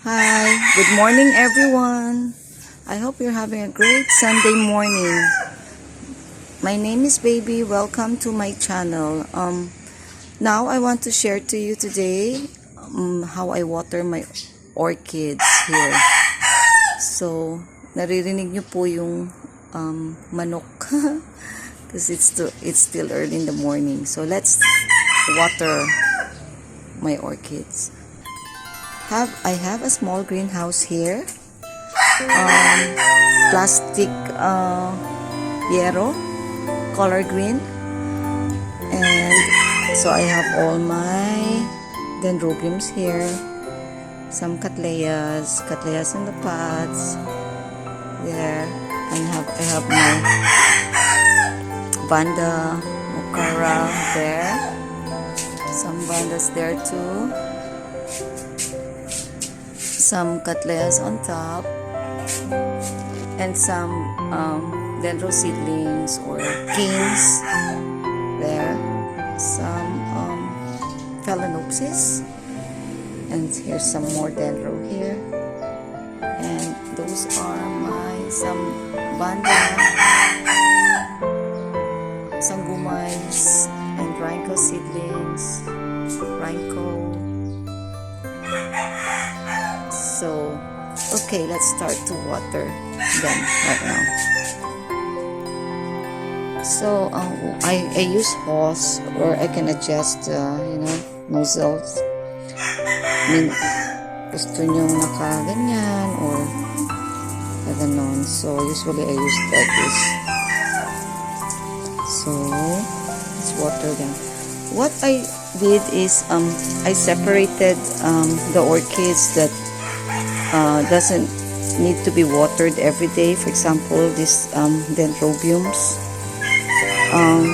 Hi, good morning everyone. I hope you're having a great Sunday morning. My name is Baby. Welcome to my channel. Now I want to share to you today how I water my orchids here. So, naririnig niyo po yung manok because it's still early in the morning. So, let's water my orchids. I have a small greenhouse here. Plastic yellow, color green, and so I have all my dendrobiums here. Some cattleyas in the pots. There, I have my Vanda Mokara there. Some Vandas there too. Some cattleyas on top, and some dendro seedlings or canes there. Some phalaenopsis, and here's some more dendro here. And those are some Vanda, sanggumais, and rhyncho seedlings. Rhyncho. So, okay, let's start to water them right now. So, I use hose, or I can adjust, nozzles. I mean, gusto nyo nakaganyan or ganon. So, usually I use like this. So, let's water them. What I did is, I separated the orchids that doesn't need to be watered every day. For example, these dendrobiums.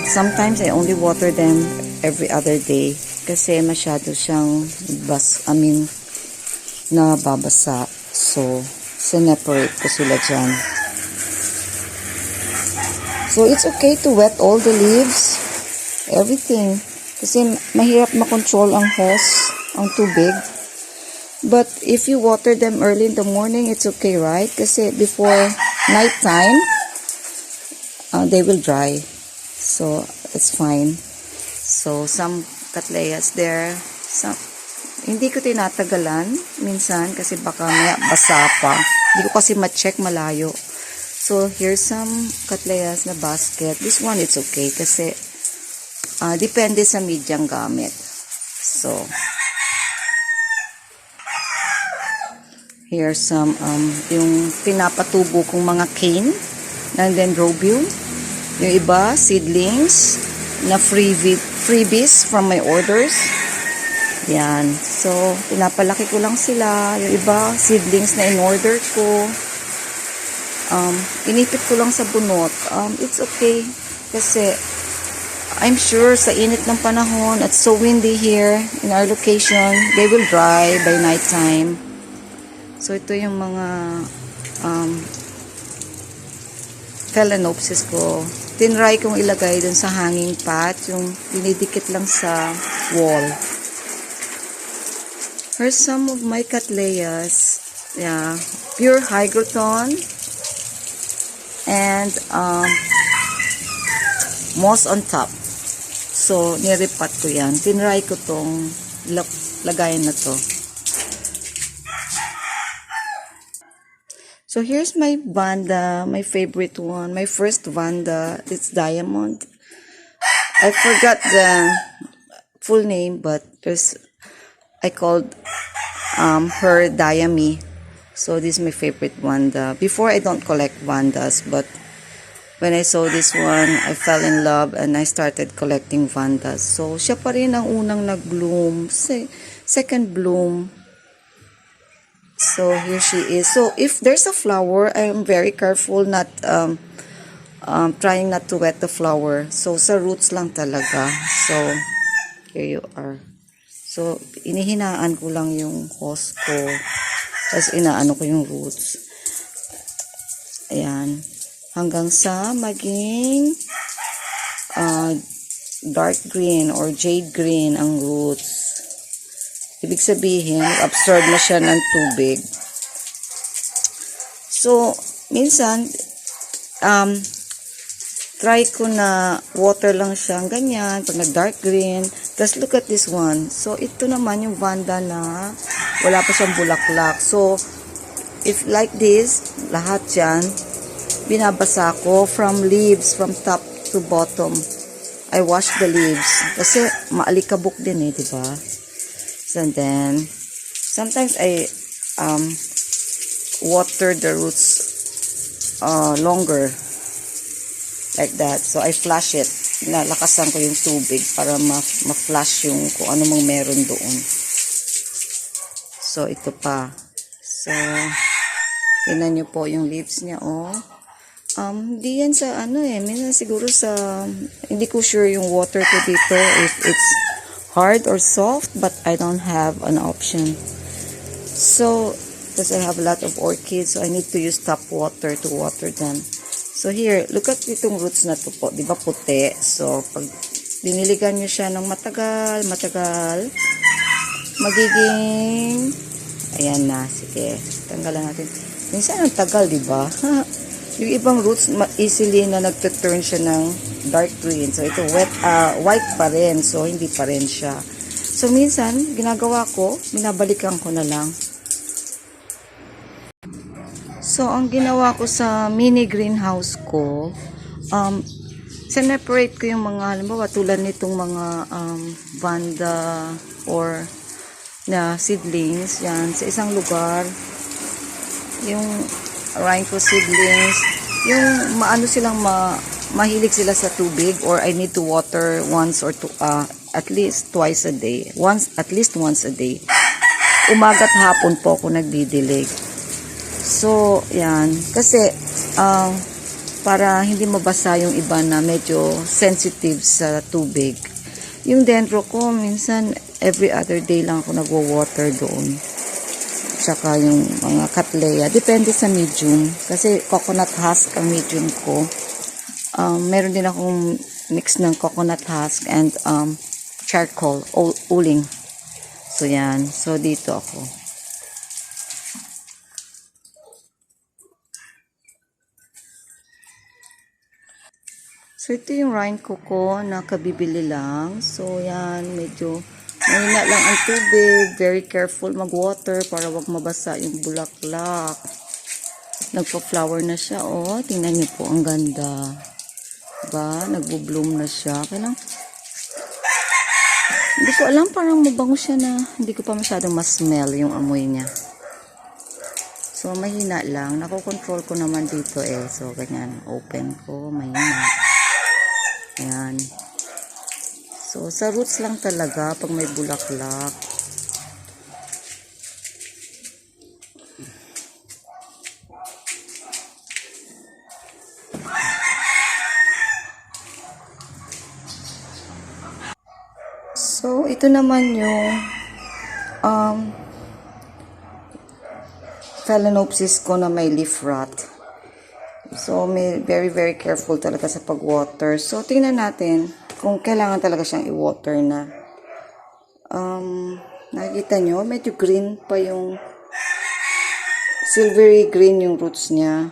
Sometimes I only water them every other day kasi masyado siyang nababasa. So, separate ko sila dyan. So, it's okay to wet all the leaves, everything. Kasi mahirap makontrol ang hose, ang tubig. But if you water them early in the morning, it's okay, right? Kasi before nighttime, they will dry. So, it's fine. So, some cattleyas there. Hindi ko tinatagalan minsan kasi baka may basa pa. Hindi ko kasi ma-check malayo. So, here's some cattleyas na basket. This one, it's okay kasi depende sa medyang gamit. So, here's some, yung pinapatubo kong mga cane ng dendrobium. Yung iba, seedlings na freebies from my orders. Yan. So, pinapalaki ko lang sila. Yung iba, seedlings na in-order ko. Inipit ko lang sa bunot. It's okay. Kasi, I'm sure sa init ng panahon at so windy here in our location, they will dry by night time. So, ito yung mga phalaenopsis ko. Tinry kong ilagay dun sa hanging pot, yung dinidikit lang sa wall. Here's some of my cattleyas. Yeah, pure hygroton. And moss on top. So, niripat ko yan. Tinry ko tong lagayan na to. So, here's my Vanda, my favorite one. My first Vanda, it's Diamond. I forgot the full name, but I called her Diami. So, this is my favorite Vanda. Before, I don't collect Vandas, but when I saw this one, I fell in love and I started collecting Vandas. So, siya pa rin ang unang nag-bloom. Second bloom. So, here she is. So, if there's a flower, I'm very careful not, trying not to wet the flower. So, sa roots lang talaga. So, here you are. So, inihinaan ko lang yung hose ko. Tapos, inaano ko yung roots. Ayan. Hanggang sa maging dark green or jade green ang roots. Ibig sabihin, absorb na siya ng tubig. So, minsan, try ko na water lang siya, ganyan, pag nag-dark green. Tapos, look at this one. So, ito naman yung vanda na wala pa siyang bulaklak. So, if like this, lahat yan, binabasa ko from leaves, from top to bottom. I wash the leaves. Kasi, maalikabok din di ba? So, then, sometimes I, water the roots longer like that. So I flash it. Nalakasan ko yung tubig para ma-flash yung kung ano mang meron doon. So ito pa. So tingnan nyo po yung leaves niya hindi yan sa minsan siguro sa hindi ko sure yung water ko dito if it's hard or soft, but I don't have an option. So because I have a lot of orchids, so I need to use tap water to water them. So here, look at itong roots na to po, di ba puti? So pag diniligan nyo siya ng matagal, magiging, ayan na, sige, tanggalan natin. Minsan ang tagal, di ba? Yung ibang roots, easily na nagtuturn siya ng dark green. So ito white pa rin, so hindi pa rin siya. So minsan, ginagawa ko, binabalikan ko na lang. So, ang ginawa ko sa mini greenhouse ko, separate ko yung mga, halimbawa, tulad nitong mga vanda or na seedlings, yan, sa isang lugar. Yung rhinco seedlings, yung maano silang mahilig sila sa tubig, or I need to water once or at least twice a day. At least once a day. Umaga't hapon po ako nagdidilig. So, yan. Kasi, para hindi mabasa yung iba na medyo sensitive sa tubig. Yung dendro ko, minsan, every other day lang ako nagwo-water doon. Tsaka yung mga cattleya. Depende sa medium. Kasi coconut husk ang medium ko. Meron din akong mix ng coconut husk and charcoal, uling. So, yan. So, dito ako. So, ito yung rhinco ko na kabibili lang. So, yan, medyo mahina lang ang tubig. Very careful mag-water para wag mabasa yung bulaklak. Nagpa-flower na siya, Tingnan niyo po, ang ganda. Diba? Nagbo-bloom na siya. Kailang, hindi ko alam, parang mabango siya na hindi ko pa masyadong ma-smell yung amoy niya. So, mahina lang. Nakokontrol ko naman dito So, ganyan. Open ko, mahina. Ayan. So, sa roots lang talaga pag may bulaklak. So, ito naman yung Phalaenopsis ko na may leaf rot. So, may very careful talaga sa pag-water. So, tingnan natin kung kailangan talaga siyang i-water na. Nakikita nyo, medyo green pa yung silvery green yung roots niya.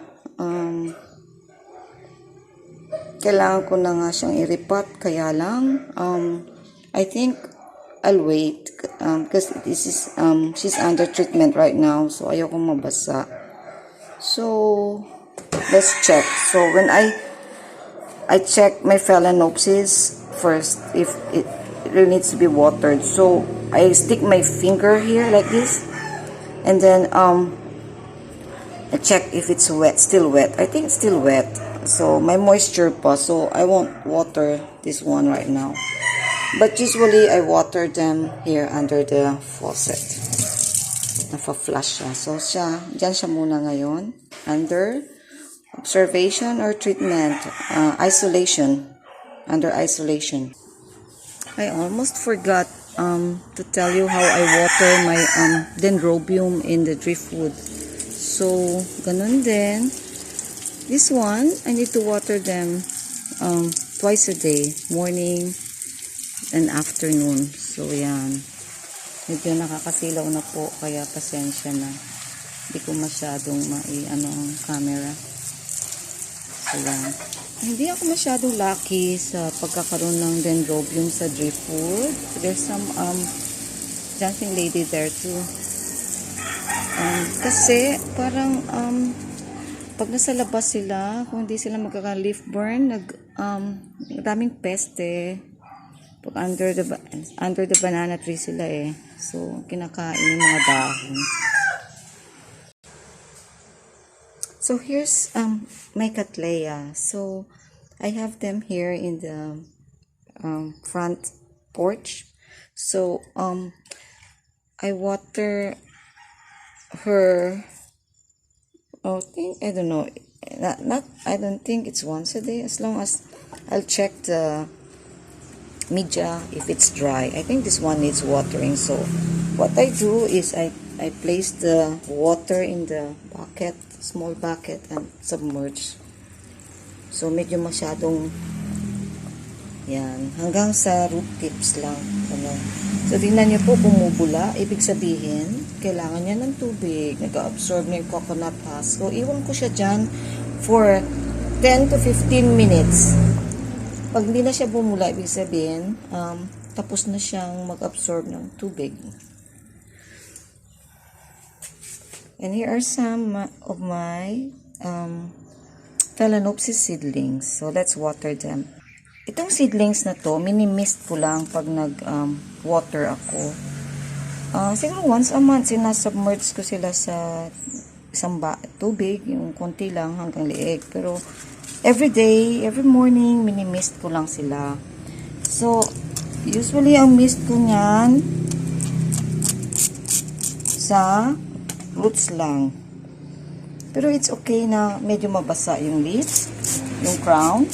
Kailangan ko na nga siyang i-repot. Kaya lang, I think I'll wait. Because this is, she's under treatment right now. So, ayokong mabasa. So, let's check. So when I check my Phalaenopsis first if it really needs to be watered. So I stick my finger here like this, and then I check if it's wet, still wet. I think it's still wet. So my moisture pa. So I won't water this one right now. But usually I water them here under the faucet. Nafa-flush siya. So dyan siya muna ngayon. Under observation or treatment, isolation, under isolation. I almost forgot to tell you how I water my dendrobium in the driftwood. So, ganun din. This one, I need to water them twice a day, morning and afternoon. So, yan. Medyo nakakasilaw na po, kaya pasensya na. Hindi ko masyadong ano ang camera. So, yan. Hindi ako masyadong lucky sa pagkakaroon ng dendrobium sa driftwood. There's some dancing lady there too. Kasi parang pag nasa labas sila, kung hindi sila magkaka-leaf burn, daming peste. Pag under the banana tree sila eh. So, kinakain yung mga dahon. So, here's my Cattleya. So, I have them here in the front porch. So, I water her, I don't know, I don't think it's once a day, as long as I'll check the media if it's dry. I think this one needs watering, so what I do is I place the water in the bucket, small bucket, and submerge. So medyo masyadong yan, hanggang sa root tips lang. So tingnan nyo po, bumubula. Ibig sabihin, kailangan niya ng tubig. Nag-absorb na yung coconut husk. So iwan ko siya dyan for 10 to 15 minutes. Pag hindi na siya bumula, ibig sabihin, tapos na siyang mag-absorb ng tubig. And here are some of my Phalaenopsis seedlings. So let's water them. Itong seedlings na to, mini-mist ko lang pag nag-water ako. Siguro once a month, sinasubmerge ko sila sa isang tubig, yung konti lang hanggang liig. Pero every day, every morning, mini-mist ko lang sila. So, usually ang mist ko niyan sa roots lang. Pero it's okay na medyo mabasa yung leaves, yung crown.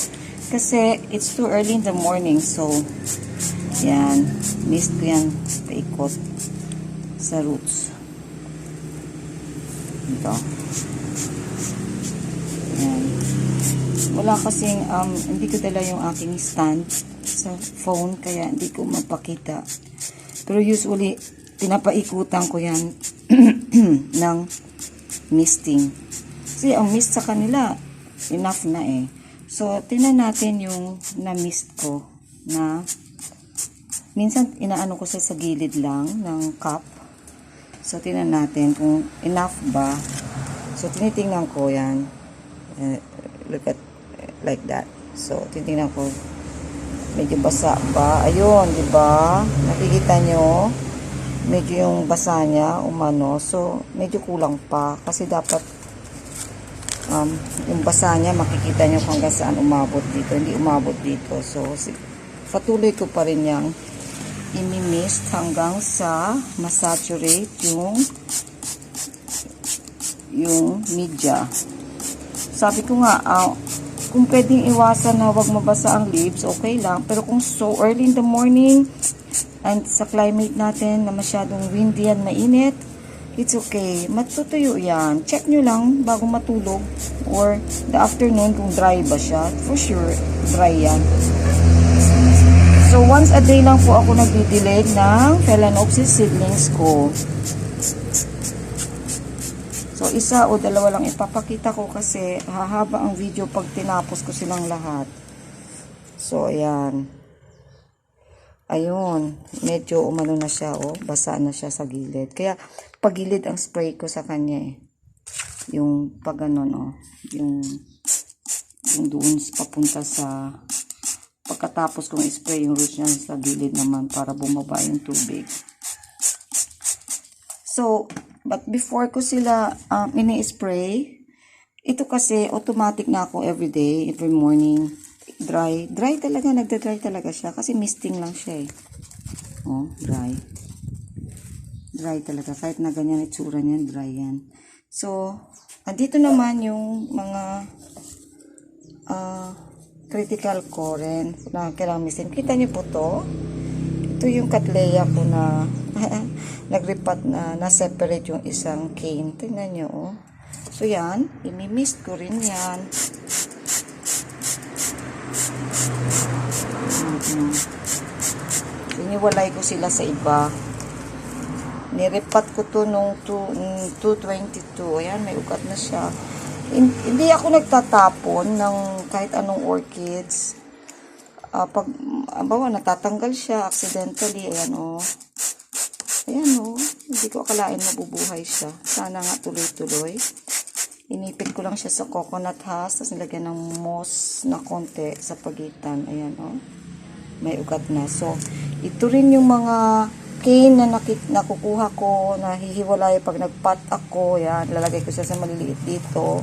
Kasi it's too early in the morning. So, yan. Mist ko yan paikot sa roots. Ito. Yan. Wala kasing, hindi ko dala yung aking stand sa phone. Kaya hindi ko mapakita. Pero usually, pinapaikutan ko yan ng misting. Kasi ang mist sa kanila, enough na eh. So, tingnan natin yung na-mist ko na minsan inaano ko sa gilid lang ng cup. So, tingnan natin kung enough ba. So, tinitingnan ko yan. Look at like that. So, tinitingnan ko medyo basa ba. Ayun, di ba? Nakikita nyo medyo yung basa niya umano. So, medyo kulang pa kasi dapat yung basa niya, makikita nyo hanggang saan umabot dito. Hindi umabot dito. So, patuloy ko pa rin yung imi-mist hanggang sa masaturate yung media. Sabi ko nga, kung pwedeng iwasan na wag mabasa ang leaves, okay lang. Pero kung so early in the morning and sa climate natin na masyadong windy and mainit, it's okay. Matutuyo yan. Check nyo lang bago matulog or the afternoon kung dry ba siya. For sure, dry yan. So, once a day lang po ako nagdidilig ng Phalaenopsis seedlings ko. So, isa o dalawa lang ipapakita ko kasi hahaba ang video pag tinapos ko silang lahat. So, ayan. Ayun. Medyo umano na siya, oh. Basa na siya sa gilid. Kaya, pagilid ang spray ko sa kanya eh. Yung pag ganon, oh. Yung doon papunta sa pagkatapos kong spray yung roots niya sa gilid naman para bumaba yung tubig. So, but before ko sila ini-spray, ito kasi automatic na ako everyday, every morning. Dry talaga, nagda-dry talaga siya kasi misting lang siya eh. Oh, dry talaga. Kahit na ganyan itsura niyan, dry yan. So, andito naman yung mga critical core na kailangan misin. Kita niyo po to? Ito yung Cattleya ko na nagripat na na-separate yung isang cane. Tingnan niyo, oh. So, yan. Imi-mist ko rin yan. Iniwalay ko sila sa iba. Nirepat ko to nung 222. Ayan, may ugat na siya. Hindi ako nagtatapon ng kahit anong orchids. Pag, bawa, natatanggal siya accidentally. Ayan, oh. Ayan, oh. Hindi ko akalain mabubuhay siya. Sana nga tuloy-tuloy. Inipit ko lang siya sa coconut husk. Tapos nilagyan ng moss na konti sa pagitan. Ayan, oh. May ugat na. So, ito rin yung mga cane na nakukuha ko, na hihiwalay pag nagpat ako. Yan, lalagay ko siya sa maliliit dito.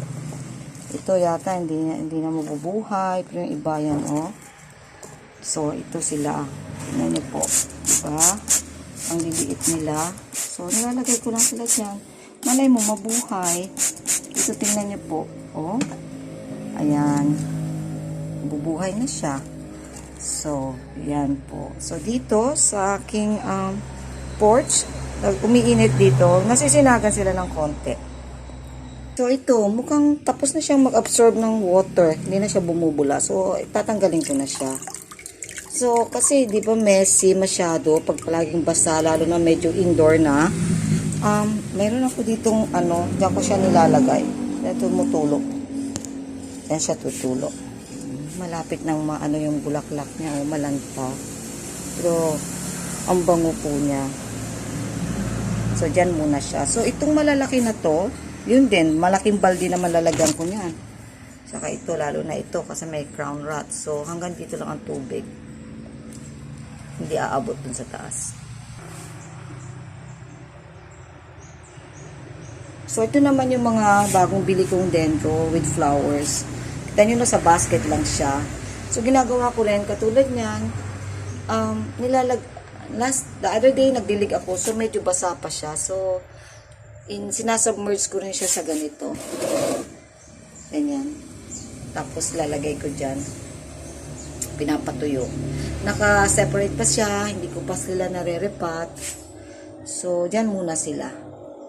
Ito yata, hindi na mabubuhay. Pero yung iba yan, oh. So, ito sila. Tingnan niyo po. Diba? Ang liliit nila. So, nilalagay ko lang sila dyan. Malay mo, mabuhay. Ito, tingnan niyo po. Oh. Ayan. Bubuhay na siya. So, yan po. So, dito sa aking porch, umiinit dito, nasisinagan sila ng konti. So, ito, mukhang tapos na siyang mag-absorb ng water. Hindi na siya bumubula. So, tatanggalin ko na siya. So, kasi, di ba messy masyado pag palaging basa, lalo na medyo indoor na. Mayroon ako ditong, diyan ko siya nilalagay. Yan tumutulog. Yan siya tutulog. Malapit ng yung bulaklak niya o malanta. Pero ang bango po niya. So diyan muna siya. So itong malalaki na to, yun din, malaking balde na malalagyan ko niyan. Saka ito, lalo na ito kasi may crown rot. So hanggang dito lang ang tubig. Hindi aabot dun sa taas. So ito naman yung mga bagong bili kong dendro with flowers. Kita nyo na sa basket lang siya. So, ginagawa ko rin, katulad niyan, the other day, nagdilig ako, so medyo basa pa siya. So, sinasubmerge ko rin siya sa ganito. Ganyan. Tapos, lalagay ko dyan. Pinapatuyo. Naka-separate pa siya, hindi ko pa sila nare-repat. So, dyan muna sila.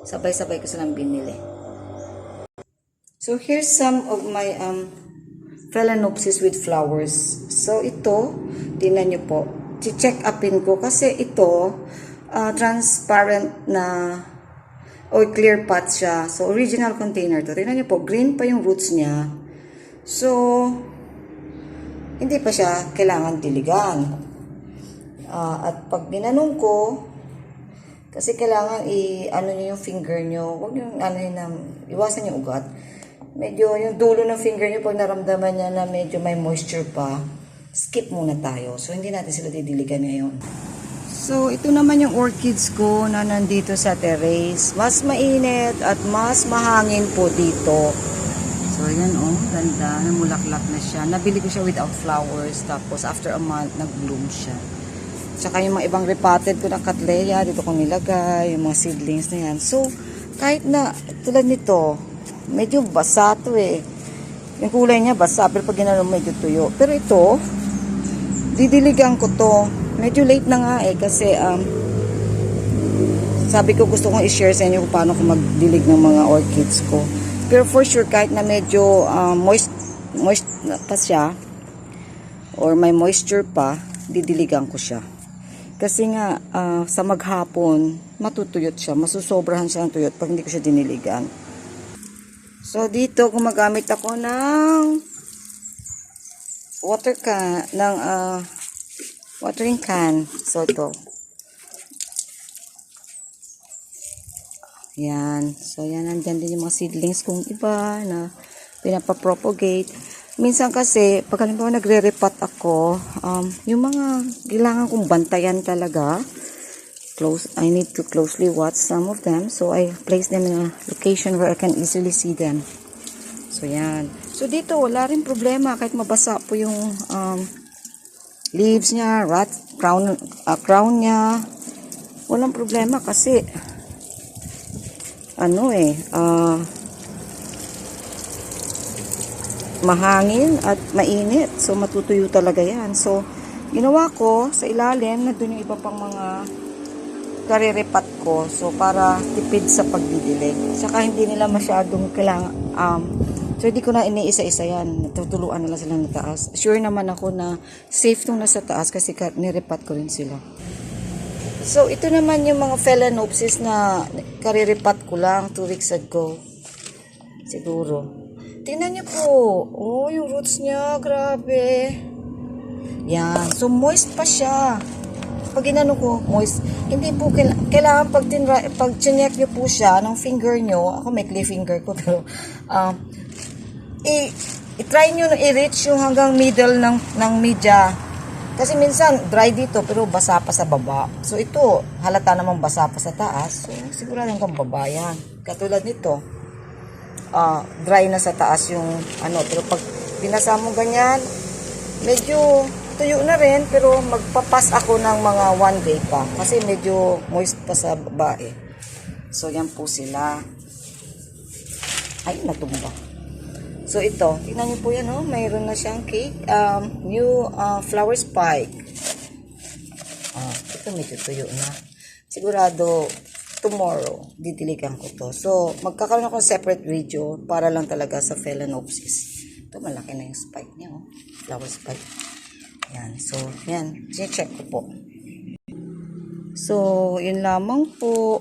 Sabay-sabay ko silang binili. So, here's some of my, Phalaenopsis with flowers. So, ito, tingnan nyo po. I-check upin ko kasi ito, transparent na or clear pot siya. So, original container to. Tingnan nyo po, green pa yung roots niya. So, hindi pa siya kailangan diligan. At pag binanong ko, kasi kailangan nyo yung finger nyo. Huwag yung iwasan yung ugat. Medyo yung dulo ng finger nyo, pag naramdaman niya na medyo may moisture pa, skip muna tayo. So, hindi natin sila didiligan ngayon. So, ito naman yung orchids ko na nandito sa terrace. Mas mainit at mas mahangin po dito. So, ayan oh, ganda. Namulaklak na siya. Nabili ko siya without flowers. Tapos, after a month, nag-bloom siya. Tsaka yung mga ibang repotted ko na cattleya, dito ko nilagay. Yung mga seedlings na yan. So, kahit na, tulad nito, medyo basa to eh. Yung kulay niya basa, pero pag ginano medyo tuyo. Pero ito, didiligan ko to. Medyo late na nga eh, kasi sabi ko gusto kong i-share sa inyo kung paano ko magdilig ng mga orchids ko. Pero for sure, kahit na medyo moist pa siya, or may moisture pa, didiligan ko siya. Kasi nga, sa maghapon, matutuyot siya. Masusobrahan siya ng tuyot pag hindi ko siya diniligan. So, dito, gumagamit ako ng watering can. So, ito. Yan. So, yan. Nandyan din yung mga seedlings kong iba na pinapapropagate. Minsan kasi, pag halimbawa nagre-repat ako, yung mga kailangan kong bantayan talaga, I need to closely watch some of them. So, I place them in a location where I can easily see them. So, yan. So, dito, wala rin problema. Kahit mabasa po yung leaves niya, crown niya. Walang problema kasi, mahangin at mainit. So, matutuyo talaga yan. So, ginawa ko sa ilalim na doon yung iba pang mga kariripat ko. So, para tipid sa pagdidilig. Saka hindi nila masyadong kailangan, so, hindi ko na iniisa-isa yan. Natutuluan na lang sila na taas. Sure naman ako na safe tong nasa taas kasi niripat ko rin sila. So, ito naman yung mga Phalaenopsis na kariripat ko lang 2 weeks ago. Siguro. Tingnan niyo po. Oh, yung roots niya. Grabe. Yan. So, moist pa siya. Pag inano ko, moist. Hindi po, kailangan pag chinek niyo po siya ng finger niyo, ako may clay finger ko, pero, i-try niyo na i-reach yung hanggang middle ng media. Kasi minsan, dry dito, pero basa pa sa baba. So, ito, halata namang basa pa sa taas. So, siguro hanggang baba yan. Katulad nito, dry na sa taas yung ano. Pero pag binasa mo ganyan, medyo tuyo na rin, pero magpapas ako ng mga 1 day pa. Kasi medyo moist pa sa baba eh. So, yan po sila. Ay, natumba. So, ito. Tingnan niyo po yan, oh. Mayroon na siyang cake. New flower spike. Ito medyo tuyo na. Sigurado, tomorrow, didiligan ko to. So, magkakaroon ako ng separate video para lang talaga sa Phalaenopsis. Ito, malaki na yung spike niya, oh. Flower spike. Yan. So, yan. Check ko po. So, yun lamang po.